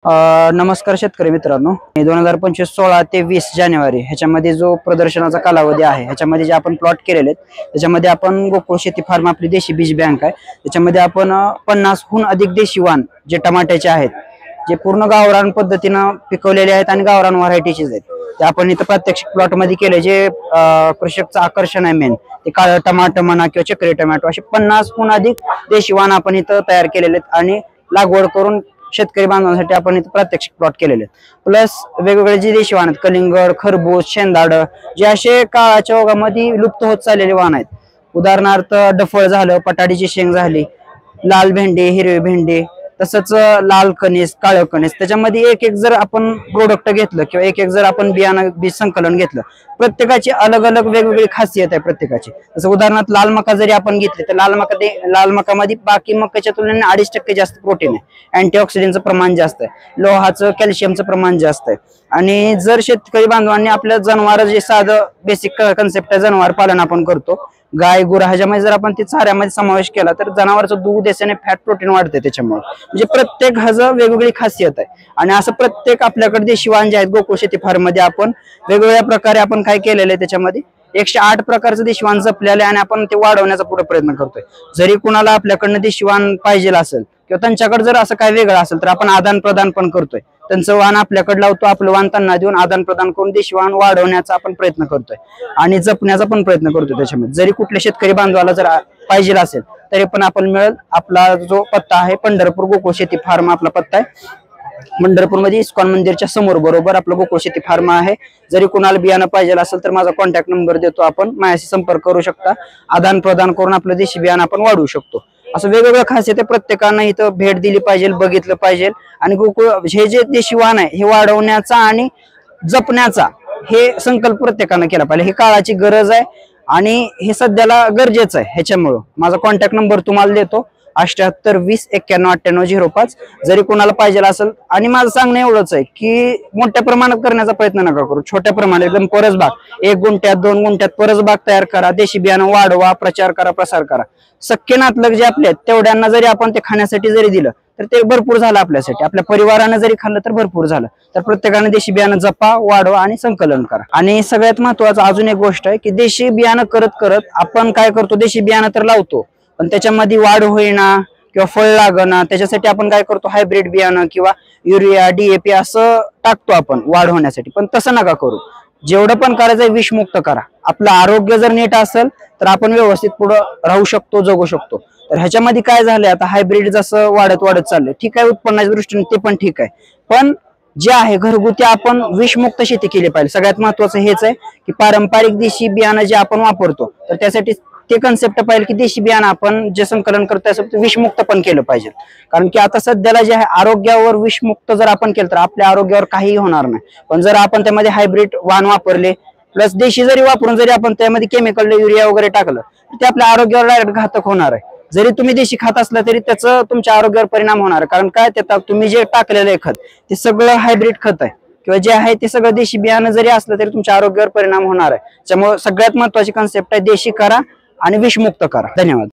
नमस्कार शेतकरी मित्रांनो, 2025 16 ते 20 जानेवारी ह्याच्यामध्ये जो प्रदर्शनाचा कालावधी आहे ह्याच्यामध्ये जे आपण प्लॉट केलेले आहेत त्याच्यामध्ये आपण गोकुळ शेती फार्म आपली देशी बीज बँक आहे त्याच्यामध्ये आपण 50हून अधिक देशी वाण जे टमाट्याचे आहेत जे पूर्ण गावरान पद्धतीने पिकवलेले आहेत आणि गावरान व्हरायटीचे आहेत ते आपण इथं प्रात्यक्षिक प्लॉट मध्ये केले। जे कृषकचं आकर्षण आहे मेन ते काळं टमाटर म्हणा किंवा चक्री टोमॅटो असे 50हून अधिक देशी वाण आपण इथं तयार केलेले आहेत आणि लागवड करून शेतकरी बांधवांसाठी आपण इथे प्रात्यक्षिक प्लॉट केलेले प्लस वेगवेगळे जे देशी वाण आहेत कलिंगड, खरबूज, शेंदाड जे असे काळाच्या ओघामध्ये लुप्त होत चाललेले वाण आहेत। उदाहरणार्थ डफळ झालं, पटाडीची शेंग झाली, लाल भेंडी, हिरवी भेंडी, तसंच लाल कणीस, काळं कणीस, त्याच्यामध्ये एक एक जर आपण प्रोडक्ट घेतलं किंवा एक एक जर आपण बियाणं बीज संकलन घेतलं प्रत्येकाची अलग अलग वेगवेगळी खासियत आहे प्रत्येकाची। जसं उदाहरणार्थ लाल मका जरी आपण घेतली तर लाल मकामध्ये बाकी मकाच्या तुलनेने 2.5% जास्त प्रोटीन आहे, अँटीऑक्सिडंटचं प्रमाण जास्त आहे, लोहाचं कॅल्शियमचं प्रमाण जास्त आहे। आणि जर शेतकरी बांधवांनी आपल्या जनावर जे साधं बेसिक कन्सेप्ट आहे जनावर पालन आपण करतो गाय गुरा ह्याच्यामध्ये जर आपण ते चाऱ्यामध्ये समावेश केला तर जनावरचं दूध देशाने फॅट प्रोटीन वाढते त्याच्यामुळे म्हणजे प्रत्येक ह्याचं वेगवेगळी खासियत आहे। आणि असं प्रत्येक आपल्याकडे देशी वाण जे आहेत गोकुळ शेती फार्म मध्ये आपण वेगवेगळ्या प्रकारे आपण काय केलेलं आहे त्याच्यामध्ये 108 प्रकारचं देशी वाण जपलेलं आहे आणि आपण ते वाढवण्याचा पुढे प्रयत्न करतोय। जरी कुणाला आपल्याकडनं देशी वाण पाहिजे असेल किंवा त्यांच्याकडे जर असं काय वेगळं असेल तर आपण आदान प्रदान पण करतोय, त्यांचं वाण आपल्याकडे लावतो, आपलं वाण त्यांना देऊन आदान प्रदान करून देशी वाण वाढवण्याचा आपण प्रयत्न करतोय आणि जपण्याचा पण प्रयत्न करतोय। त्याच्यामध्ये जरी कुठल्या शेतकरी बांधवाला जर पाहिजे असेल तरी पण आपण मिळेल। आपला जो पत्ता आहे पंढरपूर गोकुळ शेती फार्म आपला पत्ता आहे पंढरपूरमध्ये इस्कॉन मंदिरच्या समोर बरोबर आपलं गोकुळ शेती फार्म आहे। जरी कुणाला बियाणं पाहिजे असेल तर माझा कॉन्टॅक्ट नंबर देतो, आपण माझ्याशी संपर्क करू शकता, आदान प्रदान करून आपलं देशी बियाणं आपण वाढवू शकतो। असं वेगवेगळं खासियत आहे, प्रत्येकानं इथं भेट दिली पाहिजे, बघितलं पाहिजे आणि गोकुळ हे जे देशी वाण आहे हे वाढवण्याचा आणि जपण्याचा हे संकल्प प्रत्येकानं केला पाहिजे। ही काळाची गरज आहे आणि हे सध्याला गरजेचं आहे। ह्याच्यामुळं माझा कॉन्टॅक्ट नंबर तुम्हाला देतो 78 20 91 98 05। जरी कोणाला पाहिजे असेल आणि माझं सांगणं एवढंच आहे की मोठ्या प्रमाणात करण्याचा प्रयत्न नका करू, छोट्या प्रमाणात एकदम परसबाग 1 गुंठ्यात 2 गुंठ्यात परसबाग तयार करा, देशी बियाणं वाढवा, प्रचार करा, प्रसार करा। सख्खे नातलग जे आपले आहेत तेवढ्यांना जरी आपण ते खाण्यासाठी जरी दिलं तर ते भरपूर झालं आपल्यासाठी, आपल्या परिवारानं जरी खाल्लं तर भरपूर झालं। तर प्रत्येकाने देशी बियाणं जपा, वाढवा आणि संकलन करा। आणि सगळ्यात महत्वाचं अजून एक गोष्ट आहे की देशी बियाणं करत करत आपण काय करतो, देशी बियाणं तर लावतो पण त्याच्यामध्ये वाढ होईना किंवा फळ लागना त्याच्यासाठी आपण काय करतो हायब्रिड बियाणं किंवा युरिया DAP असं टाकतो आपण वाढ होण्यासाठी, पण तसं नका करू। जेवढं पण करायचं विषमुक्त करा। आपलं आरोग्य जर नीट असेल तर आपण व्यवस्थित पुढे राहू शकतो, जगू शकतो। तर ह्याच्यामध्ये काय झालंय आता हायब्रिड जसं वाढत चाललंय ठीक आहे, उत्पन्नाच्या दृष्टीने ते पण ठीक आहे, पण जे आहे घरगुती आपण विषमुक्त शेती केली पाहिजे। सगळ्यात महत्वाचं हेच आहे की पारंपरिक देशी बियाणं जे आपण वापरतो तर त्यासाठी ते कन्सेप्ट पाहिजे की देशी बियाणं आपण जे संकलन करतो ते विषमुक्त पण केलं पाहिजे। कारण की आता सध्याला जे आहे आरोग्यावर विषमुक्त जर आपण केलं तर आपल्या आरोग्यावर काहीही होणार नाही, पण जर आपण त्यामध्ये हायब्रिड वाण वापरले प्लस देशी जरी वापरून जरी आपण त्यामध्ये केमिकल युरिया वगैरे टाकलं तर ते आपल्या आरोग्यावर डायरेक्ट घातक होणार आहे। जरी तुम्ही देशी खात असला तरी त्याचा तुमच्या आरोग्यावर परिणाम होणार आहे, कारण काय त्यात तुम्ही जे टाकलेलं खत ते सगळं हायब्रिड खत आहे किंवा जे आहे ते सगळं देशी बियाणं जरी असलं तरी तुमच्या आरोग्यावर परिणाम होणार आहे। त्यामुळे सगळ्यात महत्वाची कन्सेप्ट आहे देशी करा आणि विषमुक्त करा। धन्यवाद।